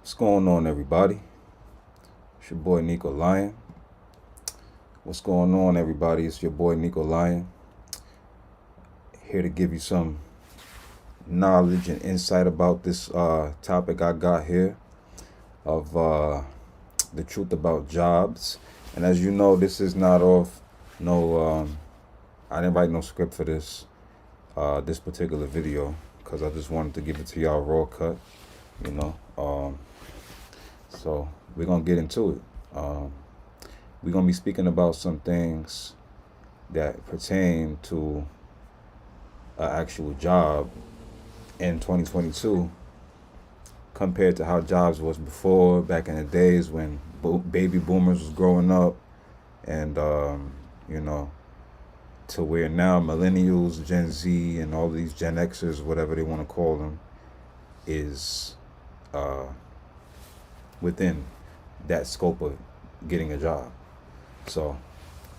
What's going on, everybody? It's your boy Nico Lion. What's going on, everybody? It's your boy Nico Lion. Here to give you some knowledge and insight about this topic I got here of the truth about jobs. And as you know, this is not off no. I didn't write no script for this particular video because I just wanted to give it to y'all raw cut. You know. So we're gonna get into it. We're gonna be speaking about some things that pertain to an actual job in 2022 compared to how jobs was before, back in the days when baby boomers was growing up, and you know, to where now millennials, Gen Z, and all these Gen Xers, whatever they want to call them, is within that scope of getting a job. So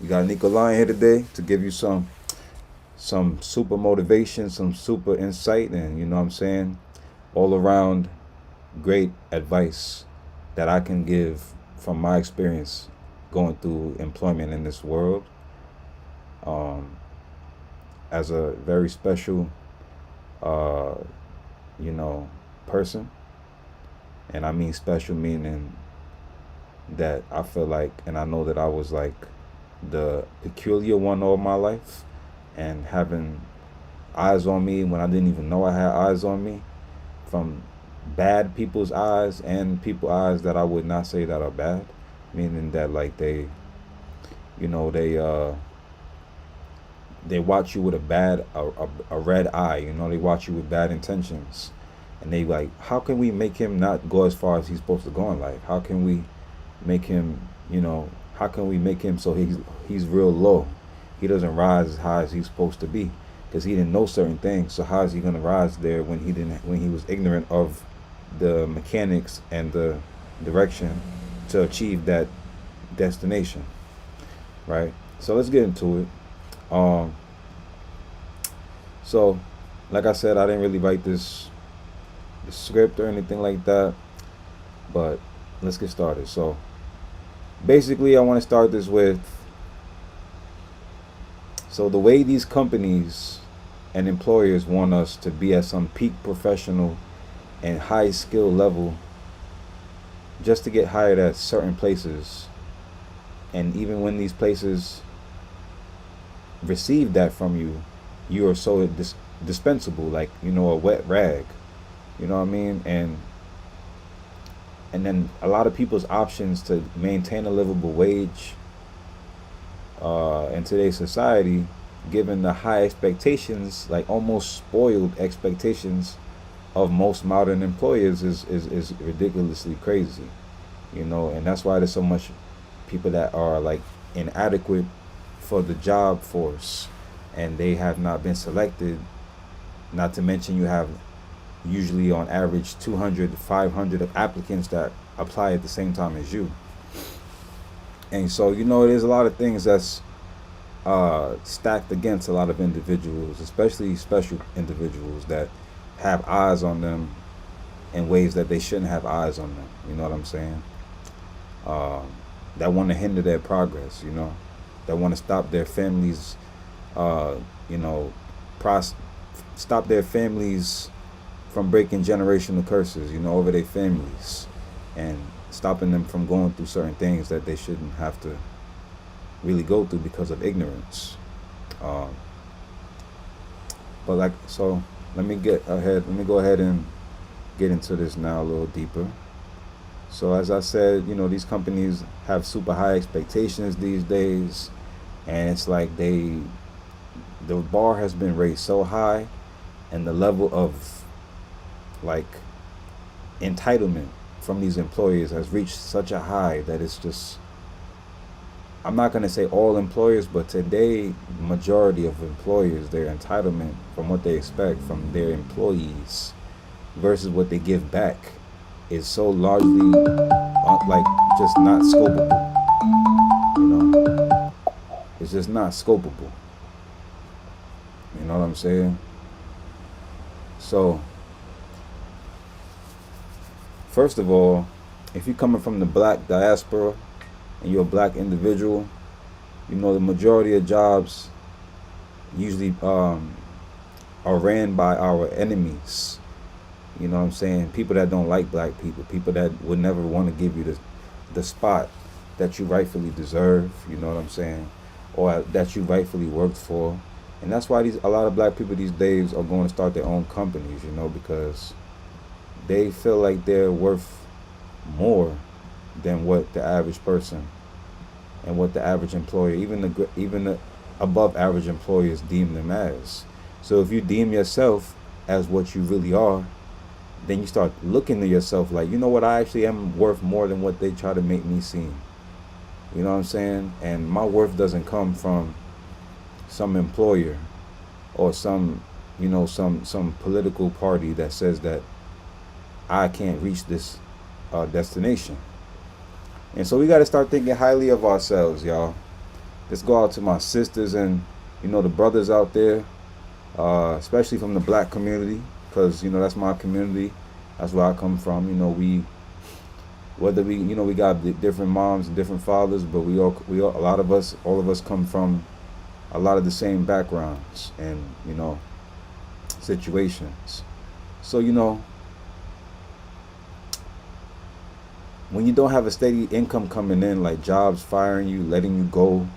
we got Nico Lion here today to give you some super motivation, some super insight, and you know what I'm saying, all around great advice that I can give from my experience going through employment in this world, as a very special person. And I mean special meaning that I feel like, and I know that I was like the peculiar one all my life, and having eyes on me when I didn't even know I had eyes on me, from bad people's eyes and people eyes that I would not say that are bad, meaning that like they watch you with a red eye, they watch you with bad intentions. And they like, how can we make him not go as far as he's supposed to go in life? How can we make him, so he's real low? He doesn't rise as high as he's supposed to be because he didn't know certain things. So how is he gonna rise there when he was ignorant of the mechanics and the direction to achieve that destination, right? So let's get into it. So like I said, I didn't really write this script or anything like that, but let's get started. So basically I want to start this with, so the way these companies and employers want us to be at some peak professional and high skill level just to get hired at certain places, and even when these places receive that from you, you are so dispensable, like a wet rag. You know what I mean? And then a lot of people's options to maintain a livable wage in today's society, given the high expectations, like almost spoiled expectations of most modern employers, is ridiculously crazy. And that's why there's so much people that are like inadequate for the job force, and they have not been selected. Not to mention you have usually on average 200 to 500 of applicants that apply at the same time as you. And so there's a lot of things that's stacked against a lot of individuals, especially special individuals that have eyes on them in ways that they shouldn't have eyes on them. You know what I'm saying? That want to hinder their progress, that want to stop their families, stop their families from breaking generational curses, over their families, and stopping them from going through certain things that they shouldn't have to really go through because of ignorance. So let me go ahead and get into this now a little deeper. So as I said, these companies have super high expectations these days, and it's like the bar has been raised so high, and the level of like entitlement from these employers has reached such a high that it's just, I'm not going to say all employers, but today majority of employers, their entitlement from what they expect from their employees versus what they give back is so largely like just not scopable. It's just not scopable. You know what I'm saying? So first of all, if you're coming from the black diaspora and you're a black individual, you know the majority of jobs usually are ran by our enemies. You know what I'm saying? People that don't like black people, people that would never want to give you the spot that you rightfully deserve. You know what I'm saying? Or that you rightfully worked for. And that's why a lot of black people these days are going to start their own companies. You know, because they feel like they're worth more than what the average person and what the average employer, even the above average employers, deem them as. So if you deem yourself as what you really are, then you start looking at yourself like, you know what, I actually am worth more than what they try to make me seem. You know what I'm saying? And my worth doesn't come from some employer or some, you know, some political party that says that I can't reach this destination. And so we got to start thinking highly of ourselves, y'all. Let's go out to my sisters and, you know, the brothers out there, especially from the black community, because, you know, that's my community. That's where I come from. You know, we got different moms and different fathers, but all of us come from a lot of the same backgrounds and, you know, situations. So, you know, when you don't have a steady income coming in, like jobs firing you, letting you go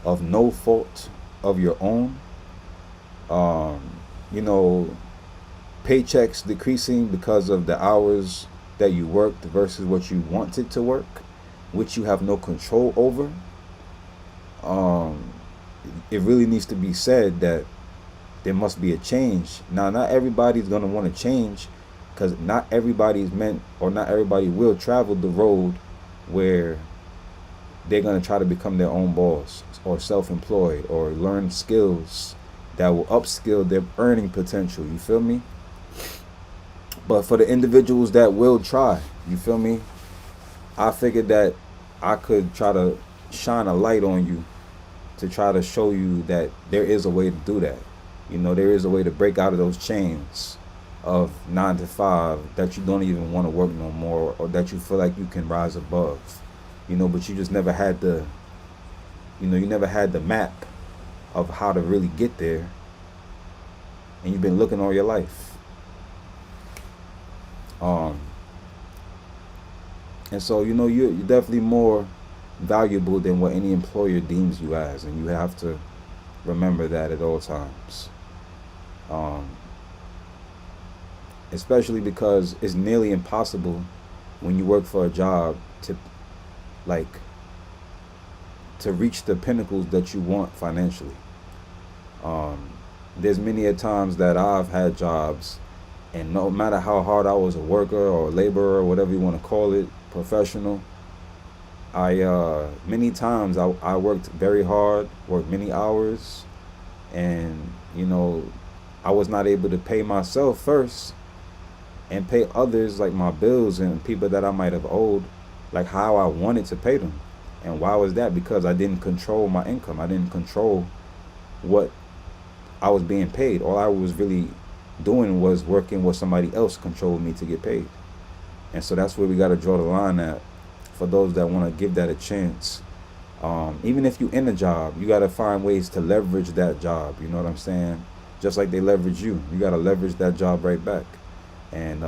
of no fault of your own, you know, paychecks decreasing because of the hours that you worked versus what you wanted to work, which you have no control over, it really needs to be said that there must be a change. Now, not everybody's going to want to change, because not everybody will travel the road where they're going to try to become their own boss or self-employed or learn skills that will upskill their earning potential. You feel me? But for the individuals that will try, you feel me? I figured that I could try to shine a light on you to try to show you that there is a way to do that. You know, there is a way to break out of those chains of 9 to 5 that you don't even want to work no more, or that you feel like you can rise above, you know, but you just never had the map of how to really get there, and you've been looking all your life. And so, you know, you're definitely more valuable than what any employer deems you as, and you have to remember that at all times. Especially because it's nearly impossible when you work for a job to reach the pinnacles that you want financially. There's many a times that I've had jobs, and no matter how hard I was a worker or a laborer, whatever you want to call it, professional, many times I worked very hard, worked many hours, and, you know, I was not able to pay myself first and pay others, like my bills and people that I might have owed, like how I wanted to pay them. And why was that? Because I didn't control my income. I didn't control what I was being paid. All I was really doing was working what somebody else controlled me to get paid. And so that's where we got to draw the line at for those that want to give that a chance. Even if you in a job, you got to find ways to leverage that job. You know what I'm saying? Just like they leverage you, you got to leverage that job right back, and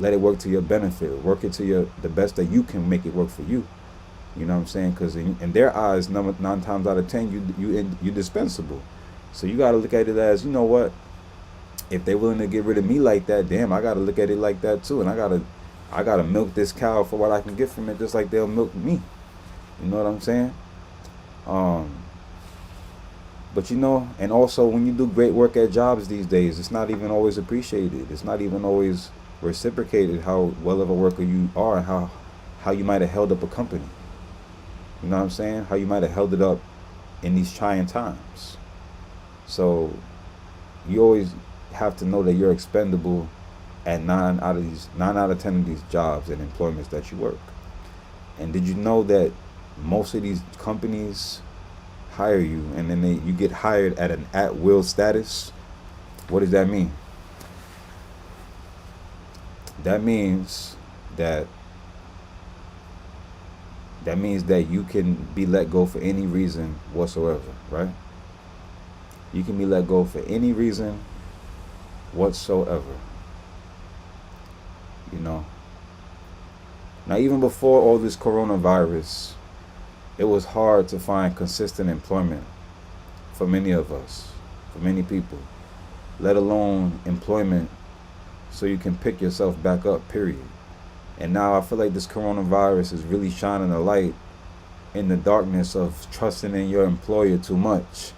let it work to your benefit. Work it to the best that you can make it work for you. You know what I'm saying? Because in their eyes, 9 times out of 10, you dispensable. So you got to look at it as, you know what? If they're willing to get rid of me like that, damn, I got to look at it like that too, and I gotta milk this cow for what I can get from it, just like they'll milk me. You know what I'm saying? But you know, and also when you do great work at jobs these days, it's not even always appreciated. It's not even always reciprocated how well of a worker you are, and how you might have held up a company. You know what I'm saying? How you might have held it up in these trying times. So you always have to know that you're expendable at 9 out of 10 of these jobs and employments that you work. And did you know that most of these companies hire you, and then you get hired at an at-will status? What does that mean? That means that means that you can be let go for any reason whatsoever, right? You can be let go for any reason whatsoever. You know. Now, even before all this coronavirus, it was hard to find consistent employment for many of us, for many people, let alone employment so you can pick yourself back up, period. And now I feel like this coronavirus is really shining a light in the darkness of trusting in your employer too much.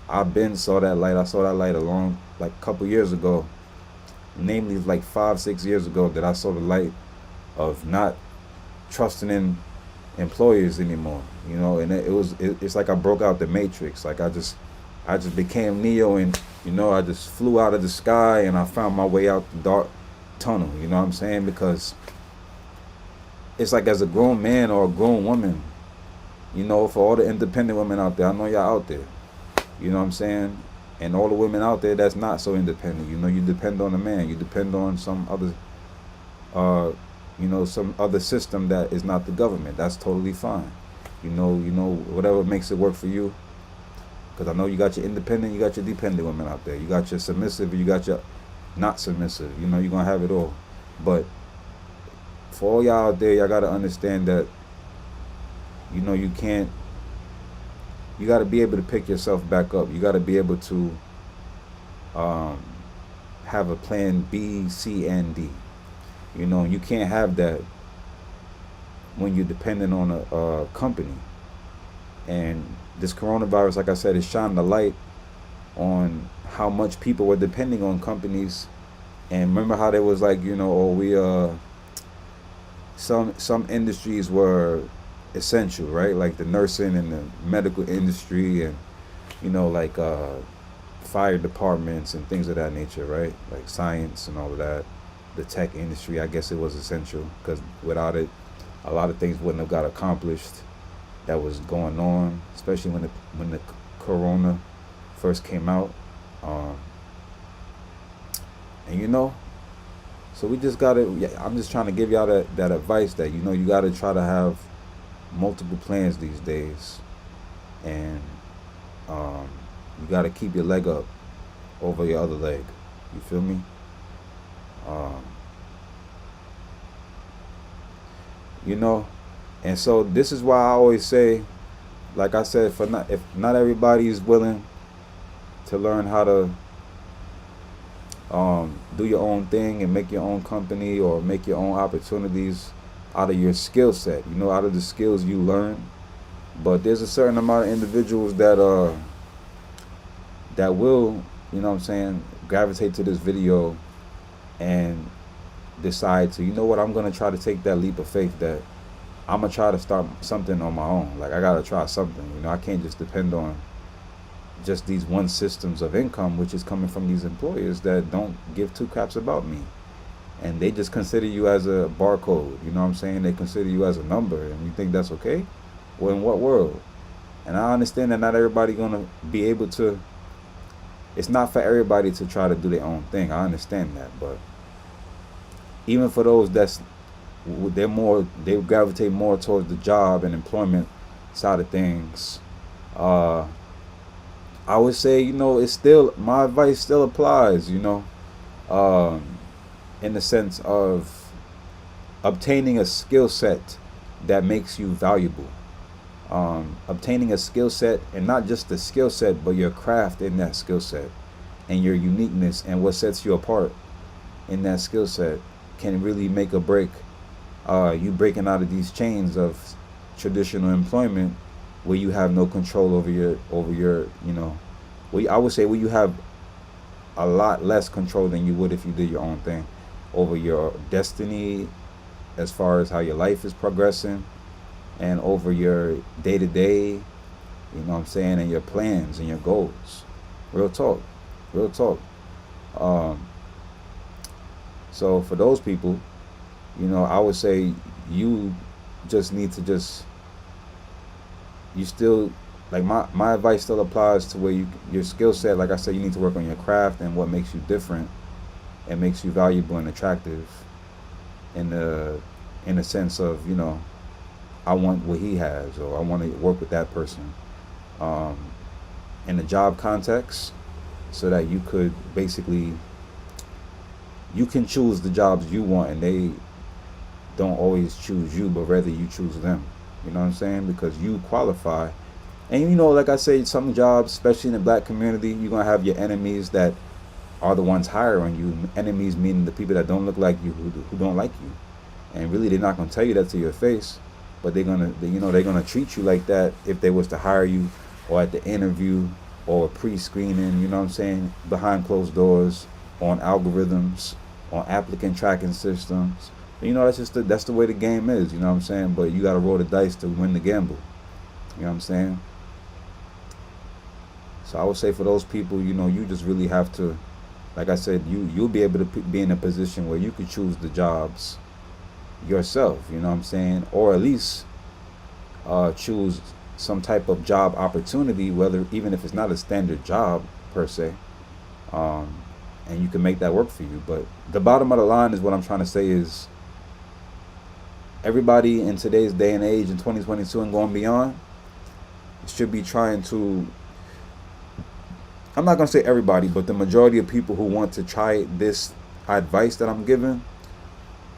I've been saw that light. I saw that light a couple years ago, namely like 5-6 years ago, that I saw the light of not trusting in employers anymore. You know, and it's like I broke out the matrix. Like I just became Neo, and you know, I just flew out of the sky and I found my way out the dark tunnel. You know what I'm saying? Because it's like, as a grown man or a grown woman, you know, for all the independent women out there, I know y'all out there. You know what I'm saying? And all the women out there that's not so independent, you know, you depend on a man. You depend on some other, some other system that is not the government. That's totally fine. You know, whatever makes it work for you. Because I know you got your independent, you got your dependent women out there. You got your submissive, you got your not submissive. You know, you're going to have it all. But for all y'all out there, y'all got to understand that, you know, you got to be able to pick yourself back up. You got to be able to have a plan B, C, and D. You know, you can't have that when you're dependent on a company. And this coronavirus, like I said, is shining a light on how much people were depending on companies. And remember how there was like, you know, some industries were essential, right? Like the nursing and the medical industry, and you know, like fire departments and things of that nature, right? Like science and all of that. The tech industry, I guess it was essential, because without it, a lot of things wouldn't have got accomplished that was going on, especially when the corona first came out. And you know, so we just gotta, I'm just trying to give y'all that advice that, you know, you gotta try to have multiple plans these days. And you gotta keep your leg up over your other leg. You feel me? You know, and so this is why I always say, like I said, if not everybody is willing to learn how to do your own thing and make your own company or make your own opportunities out of your skill set, you know, out of the skills you learn. But there's a certain amount of individuals that will, you know what I'm saying, gravitate to this video and decide to, you know what, I'm going to try to take that leap of faith, that I'm going to try to start something on my own. Like, I got to try something. You know, I can't just depend on just these one systems of income, which is coming from these employers that don't give two craps about me. And they just consider you as a barcode. You know what I'm saying? They consider you as a number. And you think that's okay? Well, in what world? And I understand that not everybody going to be able to. It's not for everybody to try to do their own thing. I understand that. But even for those they gravitate more towards the job and employment side of things. I would say, you know, it's still, my advice still applies, you know, in the sense of obtaining a skill set that makes you valuable. Obtaining a skill set, and not just the skill set, but your craft in that skill set and your uniqueness and what sets you apart in that skill set can really make or break you breaking out of these chains of traditional employment where you have no control over your you know, I would say where you have a lot less control than you would if you did your own thing, over your destiny as far as how your life is progressing, and over your day-to-day, you know what I'm saying, and your plans and your goals. Real talk. So for those people, you know, I would say you just need to you still, like, my advice still applies to where your skill set, like I said, you need to work on your craft and what makes you different and makes you valuable and attractive in the in a sense of, I want what he has, or I want to work with that person, um, in a job context, so that you could basically, you can choose the jobs you want, and they don't always choose you, but rather you choose them. You know what I'm saying? Because you qualify. And like I say, some jobs, especially in the black community, you're gonna have your enemies that are the ones hiring you. Enemies meaning the people that don't look like you, who don't like you. And really, they're not gonna tell you that to your face, but they're gonna treat you like that if they was to hire you, or at the interview, or pre-screening. You know what I'm saying? Behind closed doors, on algorithms, on applicant tracking systems. That's the way the game is. You know what I'm saying? But you gotta roll the dice to win the gamble. You know what I'm saying? So I would say for those people, you just really have to, like I said, you'll be able to be in a position where you could choose the jobs yourself. You know what I'm saying? Or at least choose some type of job opportunity, whether even if it's not a standard job per se, um, and you can make that work for you. But the bottom of the line is what I'm trying to say is everybody in today's day and age in 2022 and going beyond should be trying to, I'm not going to say everybody, but the majority of people who want to try this advice that I'm giving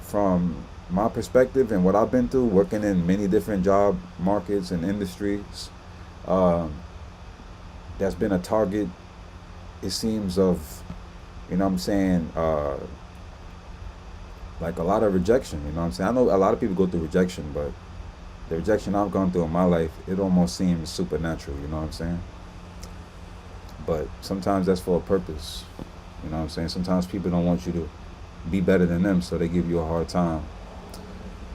from my perspective and what I've been through working in many different job markets and industries, that's been a target, it seems, of, you know what I'm saying, like a lot of rejection. You know what I'm saying? I know a lot of people go through rejection, but the rejection I've gone through in my life, it almost seems supernatural. You know what I'm saying? But sometimes that's for a purpose. You know what I'm saying? Sometimes people don't want you to be better than them, so they give you a hard time.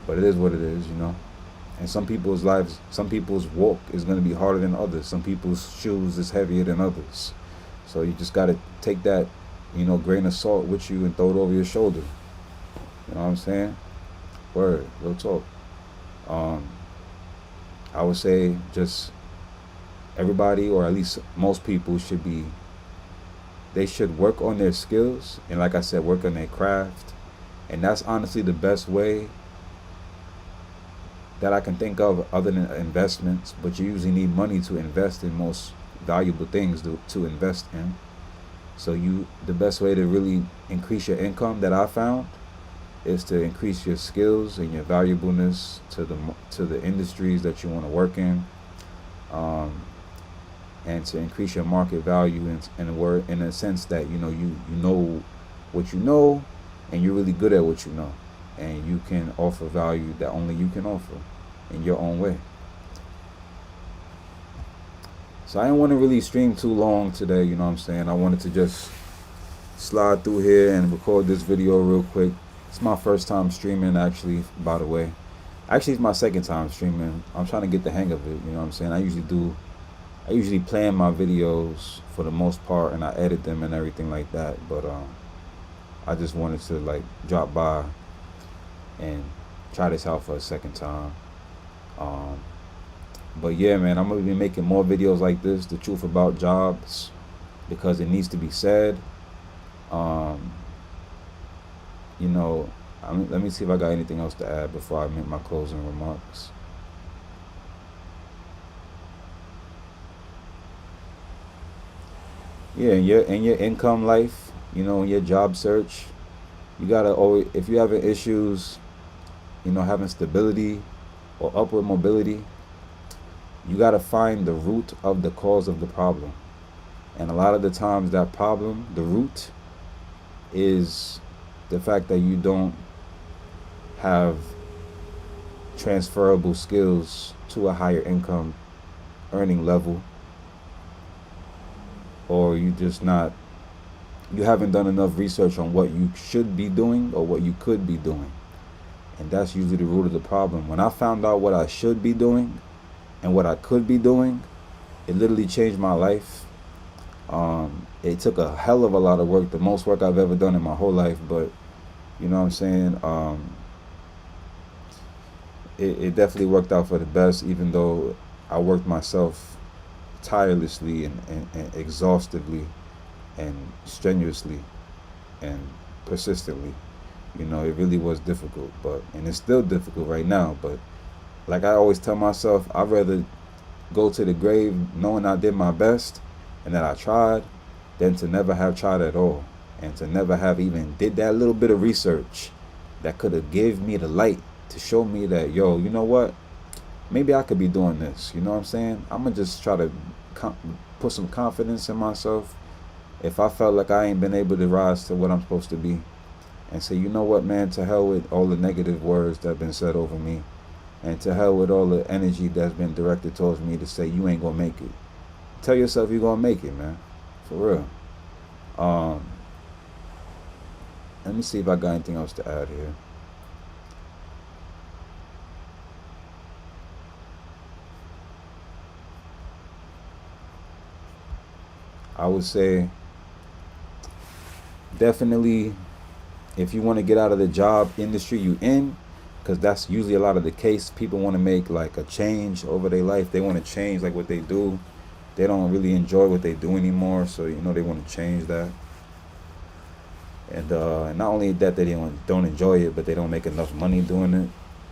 But it is what it is, And some people's lives, some people's walk is going to be harder than others. Some people's shoes is heavier than others. So you just got to take that, grain of salt with you and throw it over your shoulder. You know what I'm saying? Word, real talk. I would say just everybody, or at least most people, they should work on their skills, and like I said, work on their craft. And that's honestly the best way that I can think of, other than investments. But you usually need money to invest in most valuable things to invest in. So the best way to really increase your income that I found is to increase your skills and your valuableness to the industries that you want to work in, and to increase your market value in a sense that you know what you know, and you're really good at what you know, and you can offer value that only you can offer in your own way. So I didn't want to really stream too long today. You know what I'm saying? I wanted to just slide through here and record this video real quick. It's my first time streaming, actually, by the way. Actually, it's my second time streaming. I'm trying to get the hang of it, you know what I'm saying? I usually plan my videos for the most part, and I edit them and everything like that. But I just wanted to drop by and try this out for a second time. But yeah, man, I'm gonna be making more videos like this, the truth about jobs, because it needs to be said. Let me see if I got anything else to add before I make my closing remarks. Yeah, in your income life, in your job search, you gotta always, if you're having issues, having stability or upward mobility, you gotta find the root of the cause of the problem. And a lot of the times that problem, the root, is the fact that you don't have transferable skills to a higher income earning level, or you haven't done enough research on what you should be doing or what you could be doing. And that's usually the root of the problem. When I found out what I should be doing and what I could be doing, it literally changed my life. It took a hell of a lot of work, the most work I've ever done in my whole life, but you know what I'm saying? It definitely worked out for the best, even though I worked myself tirelessly and exhaustively and strenuously and persistently. You know, it really was difficult, and it's still difficult right now. But like I always tell myself, I'd rather go to the grave knowing I did my best and that I tried than to never have tried at all, and to never have even did that little bit of research that could have gave me the light to show me that, yo, you know what, maybe I could be doing this. You know what I'm saying? I'm gonna just try to put some confidence in myself. If I felt like I ain't been able to rise to what I'm supposed to be, and say, you know what, man, to hell with all the negative words that have been said over me, and to hell with all the energy that's been directed towards me to say you ain't gonna make it. Tell yourself you're gonna make it, man, for real. um Let me see if I got anything else to add here. I would say definitely, if you want to get out of the job industry you in, because that's usually a lot of the case. People want to make like a change over their life. They want to change like what they do. They don't really enjoy what they do anymore, so you know they want to change that. And not only that, they don't enjoy it, but they don't make enough money doing it.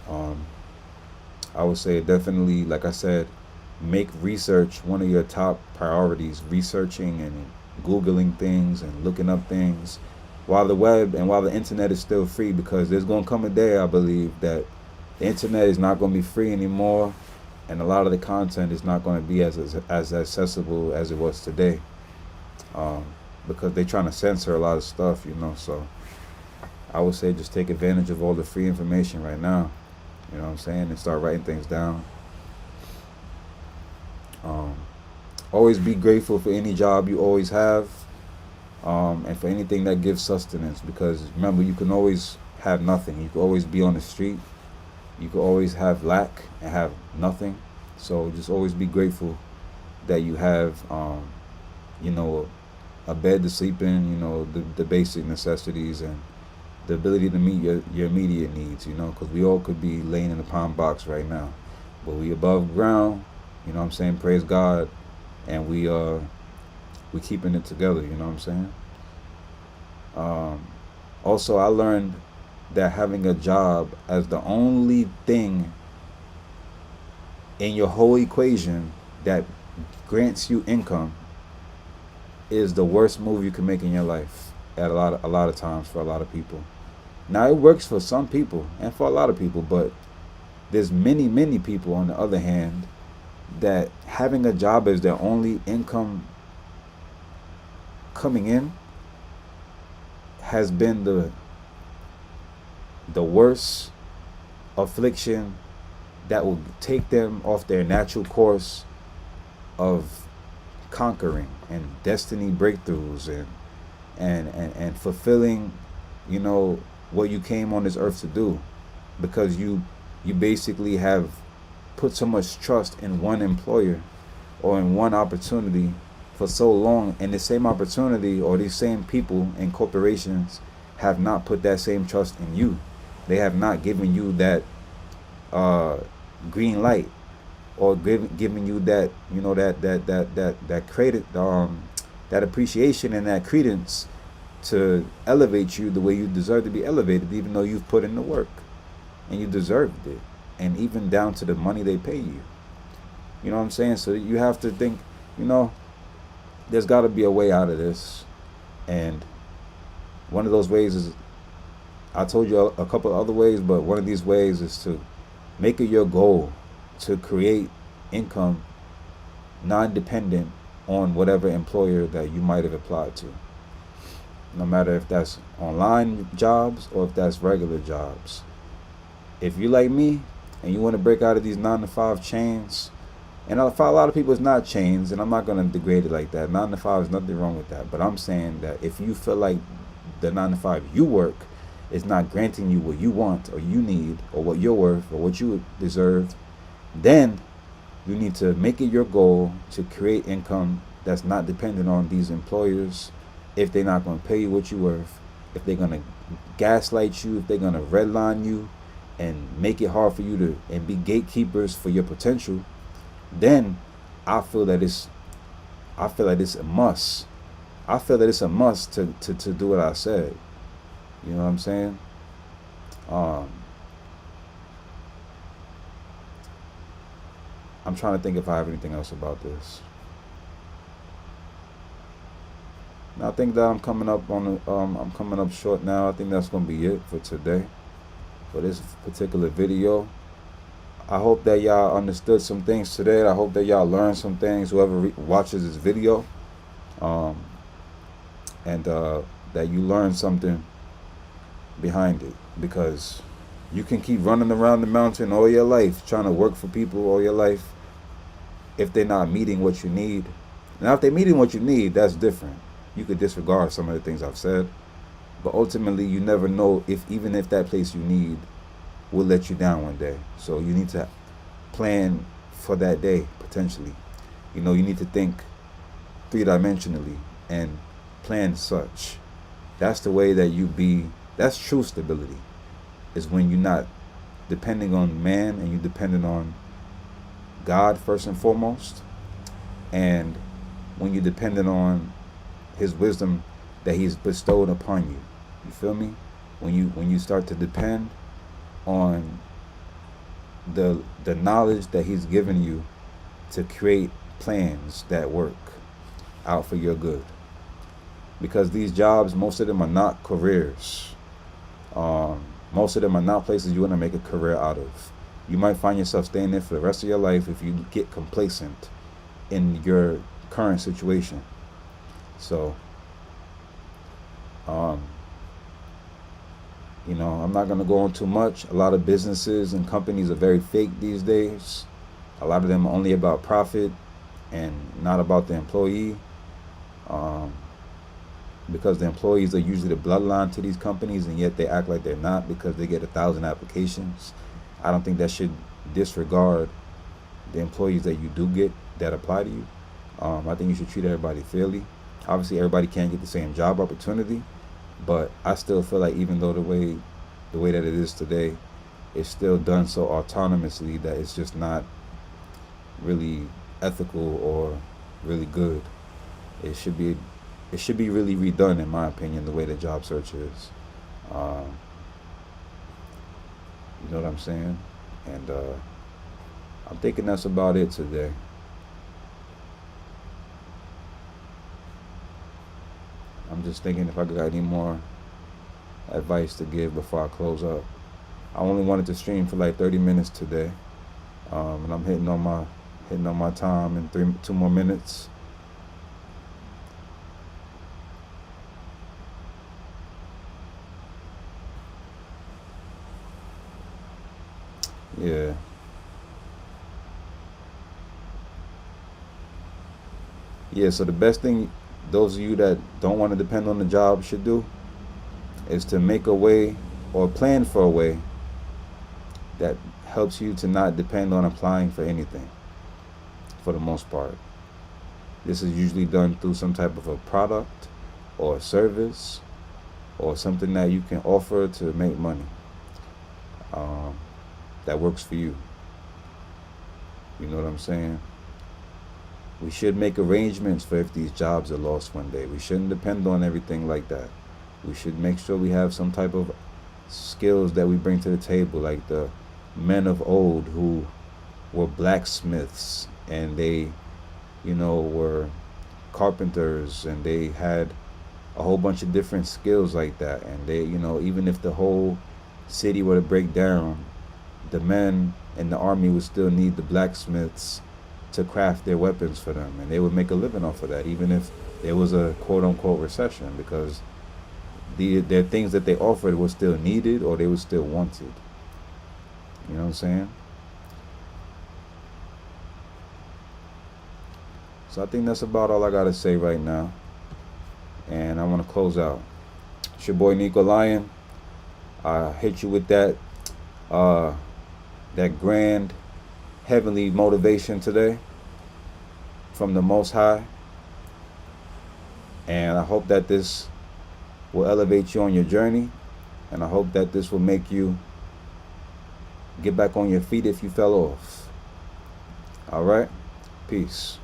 Um, I would say definitely, like I said, make research one of your top priorities. Researching and googling things and looking up things while the web and while the internet is still free, because there's going to come a day, I believe, that the internet is not going to be free anymore, and a lot of the content is not going to be as accessible as it was today, um, because they're trying to censor a lot of stuff, you know. So I would say just take advantage of all the free information right now, you know what I'm saying, and start writing things down. um, Always be grateful for any job you always have, and for anything that gives sustenance, because remember, you can always have nothing. You can always be on the street. You can always have lack and have nothing. So just always be grateful that you have, you know, a bed to sleep in, you know, the basic necessities, and the ability to meet your immediate needs, you know, because we all could be laying in a palm box right now, but we above ground, you know what I'm saying? Praise God, and we keeping it together, you know what I'm saying? Um, Also, I learned that having a job as the only thing in your whole equation that grants you income is the worst move you can make in your life at a lot of times for a lot of people. Now it works for some people and for a lot of people, but there's many people on the other hand that having a job as their only income coming in has been the worst affliction that will take them off their natural course of conquering and destiny breakthroughs, and fulfilling, you know, what you came on this earth to do, because you basically have put so much trust in one employer or in one opportunity for so long, and the same opportunity or these same people and corporations have not put that same trust in you. They have not given you that uh, green light, or giving you that, you know, that credit, that appreciation and that credence to elevate you the way you deserve to be elevated, even though you've put in the work and you deserved it, and even down to the money they pay you. You know what I'm saying? So you have to think, you know, there's got to be a way out of this, and one of those ways is, I told you a couple other ways, but one of these ways is to make it your goal to create income non-dependent on whatever employer that you might have applied to, no matter if that's online jobs or if that's regular jobs. If you like me and you want to break out of these 9 to 5 chains, and for a lot of people it's not chains, and I'm not going to degrade it like that. 9 to 5 is nothing wrong with that, but I'm saying that if you feel like the 9 to 5 you work is not granting you what you want or you need or what you're worth or what you deserve, then you need to make it your goal to create income that's not dependent on these employers. If they're not going to pay you what you're worth, if they're going to gaslight you, if they're going to redline you and make it hard for you to and be gatekeepers for your potential, then I feel that it's a must. I feel that it's a must to do what I said. You know what I'm saying? Um, I'm trying to think if I have anything else about this. Now, I think that I'm coming up short now. I think that's gonna be it for today for this particular video. I hope that y'all understood some things today. I hope that y'all learned some things. Whoever watches this video, um, and that you learned something behind it, because you can keep running around the mountain all your life trying to work for people all your life if they're not meeting what you need. Now, if they're meeting what you need, that's different. You could disregard some of the things I've said, but ultimately you never know if even if that place you need will let you down one day. So you need to plan for that day potentially. You know, you need to think three-dimensionally and plan such. That's the way that that's true stability, is when you're not depending on man and you're dependent on God first and foremost, and when you're dependent on his wisdom that he's bestowed upon you. You feel me? When you start to depend on the knowledge that he's given you to create plans that work out for your good. Because these jobs, most of them are not careers. Most of them are not places you want to make a career out of. You might find yourself staying there for the rest of your life if you get complacent in your current situation. So, you know, I'm not going to go on too much. A lot of businesses and companies are very fake these days. A lot of them are only about profit and not about the employee. Because the employees are usually the bloodline to these companies, and yet they act like they're not because they get 1,000 applications. I don't think that should disregard the employees that you do get that apply to you. I think you should treat everybody fairly. Obviously, everybody can't get the same job opportunity, but I still feel like even though the way that it is today, it's still done so autonomously that it's just not really ethical or really good. It should be really redone, in my opinion, the way that job search is. You know what I'm saying? And I'm thinking that's about it today. I'm just thinking if I got any more advice to give before I close up. I only wanted to stream for like 30 minutes today, and I'm hitting on my time in 2 more minutes. Yeah. Yeah, so the best thing those of you that don't want to depend on the job should do is to make a way or plan for a way that helps you to not depend on applying for anything for the most part. This is usually done through some type of a product or a service or something that you can offer to make money that works for you. You know what I'm saying? We should make arrangements for if these jobs are lost one day. We shouldn't depend on everything like that. We should make sure we have some type of skills that we bring to the table, like the men of old who were blacksmiths and they, you know, were carpenters and they had a whole bunch of different skills like that. And they, you know, even if the whole city were to break down, the men in the army would still need the blacksmiths to craft their weapons for them, and they would make a living off of that, even if there was a quote-unquote recession, because their things that they offered were still needed or they were still wanted. You know what I'm saying? So I think that's about all I gotta say right now, and I want to close out. It's your boy Nico Lion. I hit you with that grand heavenly motivation today from the Most High, and I hope that this will elevate you on your journey, and I hope that this will make you get back on your feet if you fell off. All right, peace.